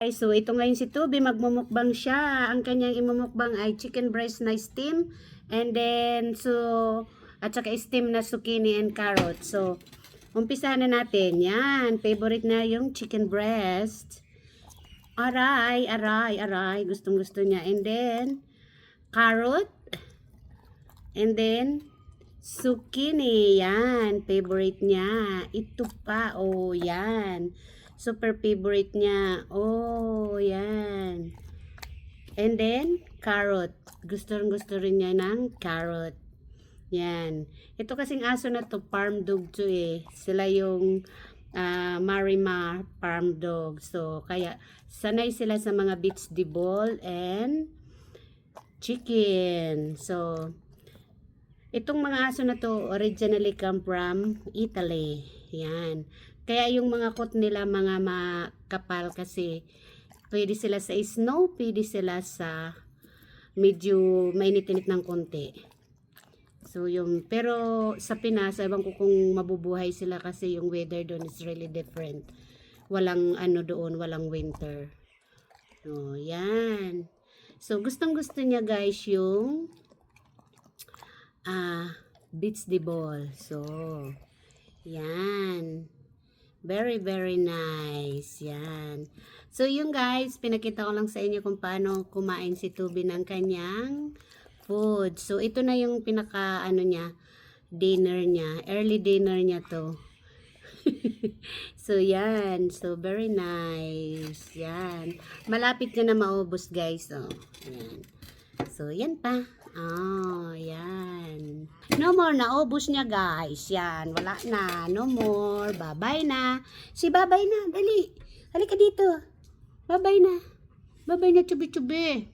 Okay, so ito ngayon si Tubi, magmumukbang siya. Ang kanyang imumukbang ay chicken breast na steam. And then, at saka steam na zucchini and carrot. So, umpisa na natin. Yan, favorite na yung chicken breast. Aray, aray, aray. Gustong gusto niya. And then, carrot. And then, zucchini. Yan, favorite niya. Ito pa, oh, yan. Super favorite niya. Oh, yan. And then, carrot. Gusto rin niya ng carrot. Yan. Ito kasing aso na to, farm dog to eh. Sila yung Marimar farm dog. So, kaya sanay sila sa mga vegetable and chicken. So, itong mga aso na to originally come from Italy. Yan. Kaya yung mga coat nila mga makapal kasi pwede sila sa snow, pwede sila sa medyo mainit-init ng konti. So yung, pero sa Pinas, ewan ko kung mabubuhay sila kasi yung weather doon is really different. Walang ano doon, walang winter. So, yan. So gustong gusto niya guys yung vegetable. So, yan. Very, very nice. Yan. So, yung guys, pinakita ko lang sa inyo kung paano kumain si Tubi ng kanyang food. So, ito na yung pinaka, niya, dinner niya. Early dinner niya to. So, yan. So, very nice. Yan. Malapit na maubos, guys. So, yan. So, yan pa. Oh, yan. No more, naubos niya guys. Yan, wala na. No more. Bye-bye na. Si babay na. Dali. Halika dito. Bye-bye na. Bye-bye na, chubi-chubi.